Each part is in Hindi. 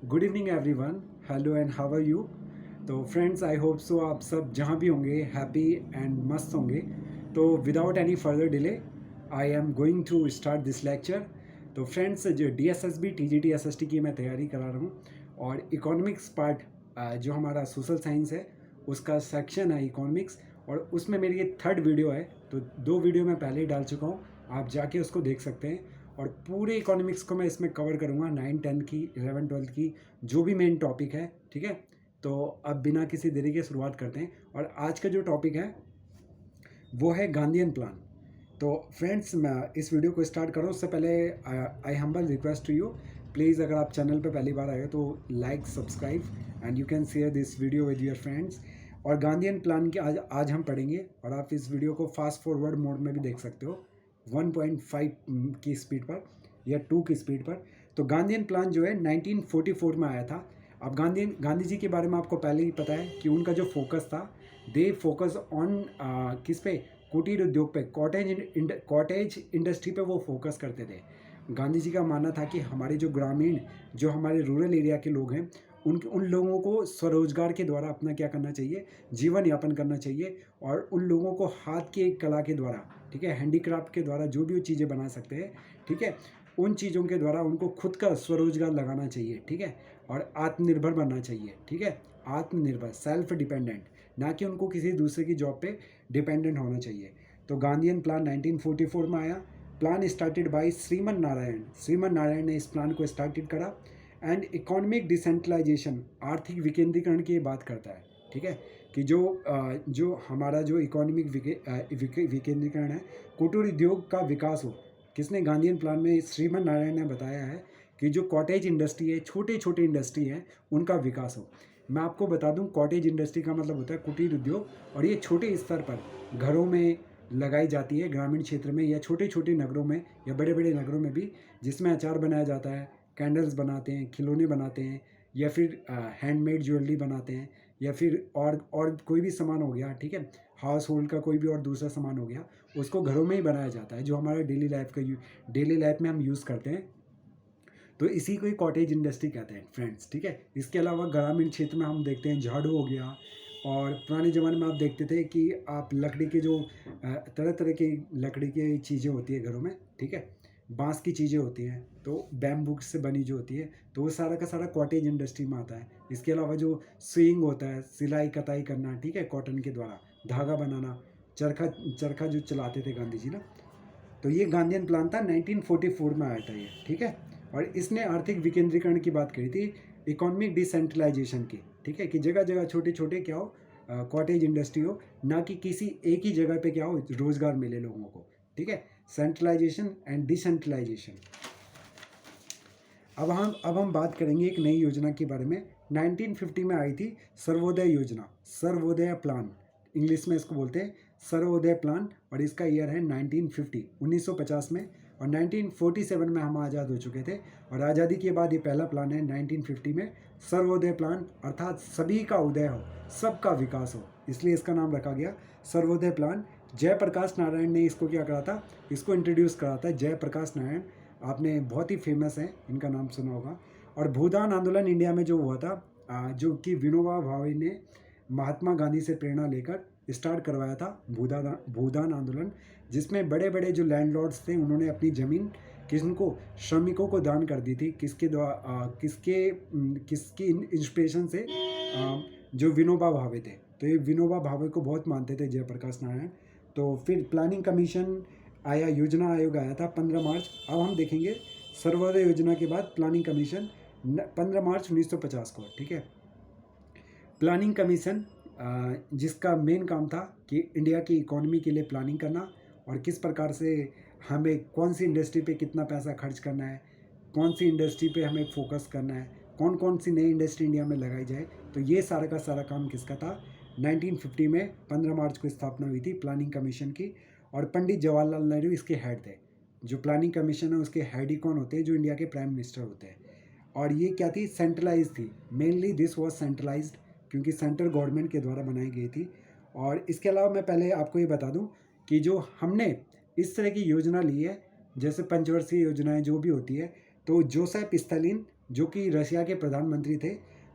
Good evening everyone. Hello and how are you. तो फ्रेंड्स, आई होप सो आप सब जहाँ भी होंगे हैप्पी एंड मस्त होंगे। तो without any further delay I am going to start this lecture. तो फ्रेंड्स, जो D S S B T G T S S T की मैं तैयारी करा रहा हूँ, और इकोनॉमिक्स पार्ट जो हमारा सोशल साइंस है उसका सेक्शन है इकोनॉमिक्स, और उसमें मेरी ये थर्ड वीडियो है। तो 2 वीडियो मैं पहले ही डाल चुका हूँ, आप जाके उसको देख सकते हैं। और पूरे इकोनॉमिक्स को मैं इसमें कवर करूँगा, 9 10 की, 11 12 की, जो भी मेन टॉपिक है। ठीक है, तो अब बिना किसी देरी के शुरुआत करते हैं। और आज का जो टॉपिक है वो है गांधीयन प्लान। तो फ्रेंड्स, मैं इस वीडियो को स्टार्ट करूँ उससे पहले I humble request to you, please अगर आप चैनल पर पहली बार आए हो तो like, subscribe and you can share this video with your friends. और गांधीयन प्लान की आज हम पढ़ेंगे, और आप इस वीडियो को फास्ट फॉरवर्ड मोड में भी देख सकते हो, 1.5 की स्पीड पर या 2 की स्पीड पर। तो गांधीयन प्लान जो है 1944 में आया था। अब गांधी जी के बारे में आपको पहले ही पता है कि उनका जो फोकस था, दे फोकस ऑन किस पे, कुटीर उद्योग पे, कॉटेज इंडस्ट्री पे वो फोकस करते थे। गांधी जी का मानना था कि हमारे जो ग्रामीण, जो हमारे रूरल एरिया के लोग हैं, उन लोगों को स्वरोजगार के द्वारा अपना क्या करना चाहिए, जीवन यापन करना चाहिए। और उन लोगों को हाथ की कला के द्वारा, ठीक है, हैंडीक्राफ्ट के द्वारा जो भी वो चीज़ें बना सकते हैं, ठीक है, उन चीज़ों के द्वारा उनको खुद का स्वरोजगार लगाना चाहिए। ठीक है, और आत्मनिर्भर बनना चाहिए। ठीक है, आत्मनिर्भर, सेल्फ डिपेंडेंट, ना कि उनको किसी दूसरे की जॉब पे डिपेंडेंट होना चाहिए। तो गांधीयन प्लान 1944 में आया। Plan started by Shriman Narayan. Shriman Narayan ने इस प्लान को स्टार्टेड करा। एंड इकोनॉमिक डिसेंट्रलाइजेशन, आर्थिक विकेंद्रीकरण की बात करता है। ठीक है, कि जो हमारा जो इकोनॉमिक विकेंद्रीकरण है, कुटीर उद्योग का विकास हो। किसने, गांधीयन प्लान में श्रीमन नारायण ने बताया है कि जो कॉटेज इंडस्ट्री है, छोटे छोटे इंडस्ट्री है, उनका विकास हो। मैं आपको बता दूं, कॉटेज इंडस्ट्री का मतलब होता है कुटीर उद्योग, और ये छोटे स्तर पर घरों में लगाई जाती है, ग्रामीण क्षेत्र में या छोटे छोटे नगरों में या बड़े बड़े नगरों में भी, जिसमें अचार बनाया जाता है, कैंडल्स बनाते हैं, खिलौने बनाते हैं, या फिर हैंडमेड ज्वेलरी बनाते हैं, या फिर और कोई भी सामान हो गया। ठीक है, हाउस होल्ड का कोई भी और दूसरा सामान हो गया, उसको घरों में ही बनाया जाता है, जो हमारा डेली लाइफ में हम यूज़ करते हैं। तो इसी को ही कॉटेज इंडस्ट्री कहते हैं फ्रेंड्स। ठीक है, इसके अलावा ग्रामीण क्षेत्र में हम देखते हैं झाड़ू हो गया, और पुराने ज़माने में आप देखते थे कि आप लकड़ी के जो तरह तरह की लकड़ी की चीज़ें होती है घरों में, ठीक है, बांस की चीज़ें होती हैं, तो बैम्बू से बनी जो होती है, तो वो सारा का सारा कॉटेज इंडस्ट्री में आता है। इसके अलावा जो सुइंग होता है, सिलाई कताई करना, ठीक है, कॉटन के द्वारा धागा बनाना, चरखा चरखा जो चलाते थे गांधी जी ना, तो ये गांधीयन प्लान था, 1944 में आया था ये। ठीक है, और इसने आर्थिक विकेंद्रीकरण की बात करी थी, इकोनॉमिक डिसेंट्रलाइजेशन की। ठीक है, कि जगह जगह छोटे छोटे क्या हो, कॉटेज इंडस्ट्री हो, ना कि किसी एक ही जगह पे क्या हो, रोजगार मिले लोगों को। ठीक है, सेंट्रलाइजेशन एंड डिसेंट्रलाइजेशन। अब हम बात करेंगे एक नई योजना के बारे में। 1950 में आई थी सर्वोदय योजना, सर्वोदय प्लान, इंग्लिश में इसको बोलते हैं सर्वोदय प्लान, और इसका ईयर है 1950, 1950 में। और 1947 में हम आज़ाद हो चुके थे, और आज़ादी के बाद ये पहला प्लान है 1950 में, सर्वोदय प्लान, अर्थात सभी का उदय हो, सबका विकास हो, इसलिए इसका नाम रखा गया सर्वोदय प्लान। जयप्रकाश नारायण ने इसको क्या करा था, इसको इंट्रोड्यूस करा था जयप्रकाश नारायण, आपने बहुत ही फेमस है, इनका नाम सुना होगा। और भूदान आंदोलन इंडिया में जो हुआ था, जो कि विनोबा भावे ने महात्मा गांधी से प्रेरणा लेकर स्टार्ट करवाया था, भूदान आंदोलन, जिसमें बड़े बड़े जो लैंडलॉर्ड्स थे उन्होंने अपनी ज़मीन किनको, श्रमिकों को दान कर दी थी। किसके द्वारा, किसकी इंस्पिरेशन से, जो विनोबा भावे थे। तो ये विनोबा भावे को बहुत मानते थे जयप्रकाश नारायण। तो फिर प्लानिंग कमीशन आया, योजना आयोग आया था 15 मार्च। अब हम देखेंगे सर्वोदय योजना के बाद प्लानिंग कमीशन 15 मार्च 1950 को। ठीक है, प्लानिंग कमीशन जिसका मेन काम था कि इंडिया की इकोनॉमी के लिए प्लानिंग करना, और किस प्रकार से हमें कौन सी इंडस्ट्री पे कितना पैसा खर्च करना है, कौन सी इंडस्ट्री पे हमें फोकस करना है, कौन कौन सी नई इंडस्ट्री इंडिया में लगाई जाए। तो ये सारा का सारा काम किसका था, 1950 में 15 मार्च को स्थापना हुई थी प्लानिंग कमीशन की, और पंडित जवाहरलाल नेहरू इसके हेड थे। जो प्लानिंग कमीशन है उसके हेड ही कौन होते हैं, जो इंडिया के प्राइम मिनिस्टर होते हैं। और ये क्या थी, सेंट्रलाइज थी, मेनली दिस वॉज सेंट्रलाइज्ड, क्योंकि सेंट्रल गवर्नमेंट के द्वारा बनाई गई थी। और इसके अलावा मैं पहले आपको ये बता दूं कि जो हमने इस तरह की योजना ली है, जैसे पंचवर्षीय योजनाएं जो भी होती है, तो जोसेफ स्टालिन जो कि रशिया के प्रधानमंत्री थे।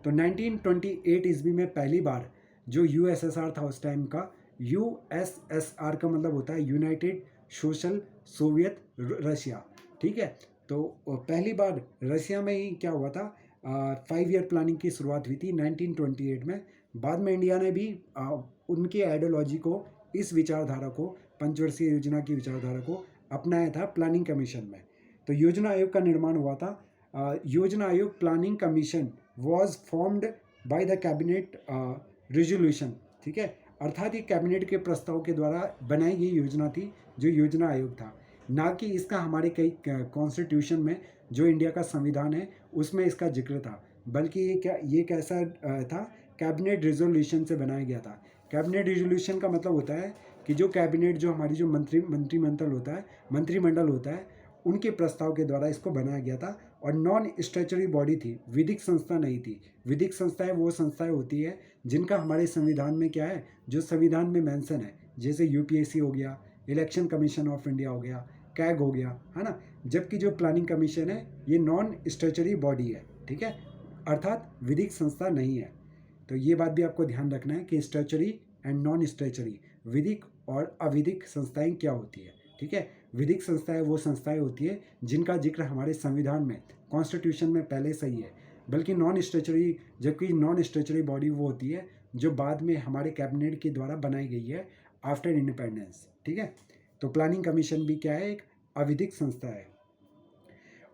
तो 1928 ईस्वी में पहली बार जो यूएसएसआर था उस टाइम का, यूएसएसआर का मतलब होता है यूनाइटेड सोशल सोवियत रशिया, ठीक है। तो पहली बार रशिया में ही क्या हुआ था, 5 ईयर प्लानिंग की शुरुआत हुई थी 1928 में। बाद में इंडिया ने भी उनकी आइडियोलॉजी को, इस विचारधारा को, पंचवर्षीय योजना की विचारधारा को अपनाया था प्लानिंग कमीशन में। तो योजना आयोग का निर्माण हुआ था। योजना आयोग planning commission was formed by the cabinet resolution, ठीक है। अर्थात ये कैबिनेट के प्रस्ताव के द्वारा बनाई गई योजना थी जो योजना आयोग था, ना कि इसका हमारे कई कॉन्स्टिट्यूशन में जो इंडिया का संविधान है उसमें इसका जिक्र था, बल्कि ये कैसा था, कैबिनेट रेजोल्यूशन से बनाया गया था। कैबिनेट रेजोल्यूशन का मतलब होता है कि जो कैबिनेट, जो हमारी जो मंत्रिमंडल होता है उनके प्रस्ताव के द्वारा इसको बनाया गया था। और नॉन स्टैच्यूटरी बॉडी थी, विधिक संस्था नहीं थी। विधिक संस्थाएं वो संस्थाएं होती है जिनका हमारे संविधान में क्या है, जो संविधान में मेंशन है, जैसे यूपीएससी हो गया, इलेक्शन कमीशन ऑफ इंडिया हो गया, कैग हो गया, है ना। जबकि जो प्लानिंग कमीशन है ये नॉन स्टैच्यूटरी बॉडी है, ठीक है, अर्थात विधिक संस्था नहीं है। तो ये बात भी आपको ध्यान रखना है कि स्टैच्यूटरी एंड नॉन स्टैच्यूटरी, विधिक और अविधिक संस्थाएं क्या होती है, ठीक है। विधिक संस्थाएं वो संस्थाएं होती है जिनका जिक्र हमारे संविधान में, कॉन्स्टिट्यूशन में पहले से ही है। बल्कि नॉन स्टैच्यूटरी, जबकि नॉन स्टैच्यूटरी बॉडी वो होती है जो बाद में हमारे कैबिनेट के द्वारा बनाई गई है आफ्टर इंडिपेंडेंस, ठीक है। तो प्लानिंग कमीशन भी क्या है, एक अविधिक संस्था है।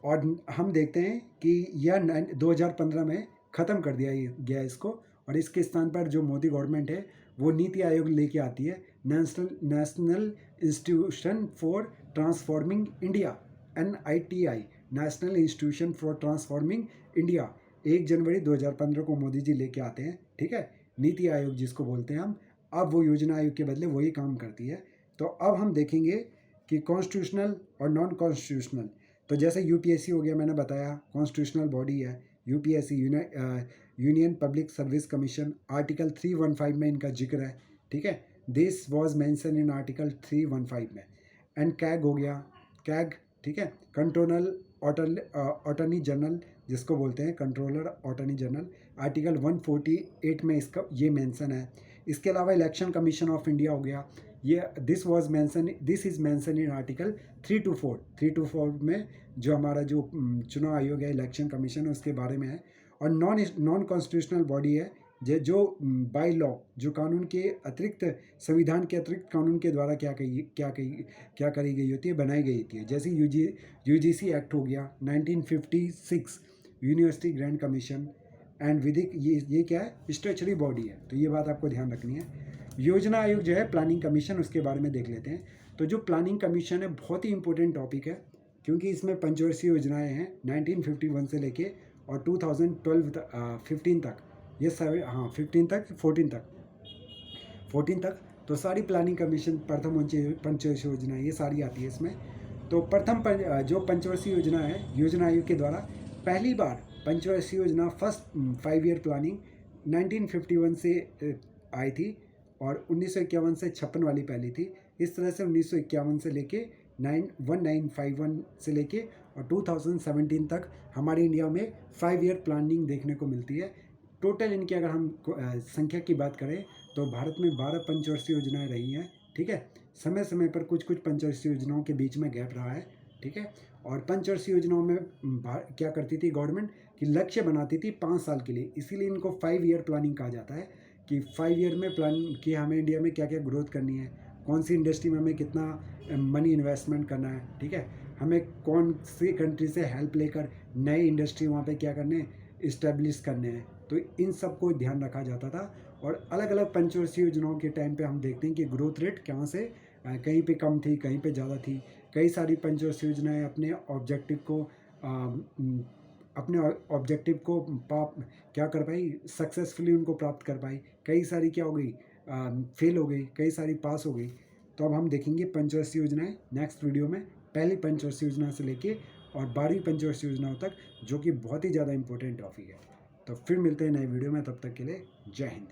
और हम देखते हैं कि यह 2015 में ख़त्म कर दिया गया इसको, और इसके स्थान पर जो मोदी गवर्नमेंट है वो नीति आयोग लेके आती है, national institution for transforming India, NITI, national institution for transforming India. 1 जनवरी 2015 को मोदी जी लेके आते हैं, ठीक है, नीति आयोग जिसको बोलते हैं हम। अब वो योजना आयोग के बदले वही काम करती है। तो अब हम देखेंगे कि कॉन्स्टिट्यूशनल और नॉन कॉन्स्टिट्यूशनल। तो जैसे यूपीएससी हो गया, मैंने बताया कॉन्स्टिट्यूशनल बॉडी है UPSC, union public service commission, article 315 में इनका जिक्र है, ठीक है। This was mention in article 315 में। एंड कैग हो गया, कैग, ठीक है, कंट्रोलर अटॉर्नी जनरल जिसको बोलते हैं, कंट्रोलर अटॉर्नी जनरल, आर्टिकल 148 में इसका ये मेंशन है। इसके अलावा इलेक्शन कमीशन ऑफ इंडिया हो गया, ये this is mention in article 324 में, जो हमारा जो चुनाव आयोग है, इलेक्शन कमीशन है, उसके बारे में है। और नॉन कॉन्स्टिट्यूशनल बॉडी है जो बाय लॉ, जो कानून के अतिरिक्त, संविधान के अतिरिक्त कानून के द्वारा क्या करी गई होती है, बनाई गई होती है। जैसे यूजीसी एक्ट हो गया 1956, यूनिवर्सिटी ग्रांट कमीशन एंड विधिक, ये क्या है, स्टैच्यूटरी बॉडी है। तो ये बात आपको ध्यान रखनी है। योजना आयोग जो है प्लानिंग कमीशन, उसके बारे में देख लेते हैं। तो जो प्लानिंग कमीशन है बहुत ही इंपॉर्टेंट टॉपिक है, क्योंकि इसमें पंचवर्षीय योजनाएं हैं 1951 से लेके और 2015 तक, ये सारे, हाँ 14 तक तो सारी प्लानिंग कमीशन, प्रथम पंचवर्षीय योजना ये सारी आती है इसमें। तो जो पंचवर्षीय योजना है, योजना आयोग के द्वारा पहली बार पंचवर्षीय योजना, फर्स्ट 5 ईयर प्लानिंग 1951 से आई थी, और 1951 से 56 वाली पहली थी। इस तरह से 1951 से लेके 1951 से लेके और 2017 तक हमारे इंडिया में 5 ईयर प्लानिंग देखने को मिलती है। टोटल इनकी अगर हम संख्या की बात करें तो भारत में 12 पंचवर्षीय योजनाएं रही हैं, ठीक है। समय समय पर कुछ पंचवर्षीय योजनाओं के बीच में गैप रहा है, ठीक है। और पंचवर्षीय योजनाओं में क्या करती थी गवर्नमेंट, कि लक्ष्य बनाती थी 5 साल के लिए, इसीलिए इनको 5 ईयर प्लानिंग कहा जाता है, कि 5 ईयर में प्लान कि हमें इंडिया में क्या क्या ग्रोथ करनी है, कौन सी इंडस्ट्री में हमें कितना मनी इन्वेस्टमेंट करना है, ठीक है, हमें कौन सी कंट्री से हेल्प लेकर नए इंडस्ट्री वहाँ पे क्या करने, इस्टेब्लिश करने हैं। तो इन सब को ध्यान रखा जाता था। और अलग अलग पंचवर्षीय योजनाओं के टाइम पे हम देखते हैं कि ग्रोथ रेट कहाँ से कहीं पे कम थी, कहीं पे ज़्यादा थी। कई सारी पंचवर्षीय योजनाएँ अपने ऑब्जेक्टिव को क्या कर पाई, सक्सेसफुली उनको प्राप्त कर पाई। कई सारी क्या हो गई, फेल हो गई, कई सारी पास हो गई। तो अब हम देखेंगे पंचवर्षीय योजनाएं नेक्स्ट वीडियो में, पहली पंचवर्षीय योजना से लेके और 12वीं पंचवर्षीय योजनाओं तक, जो कि बहुत ही ज़्यादा इंपॉर्टेंट टॉपिक है। तो फिर मिलते हैं नए वीडियो में, तब तक के लिए जय हिंद।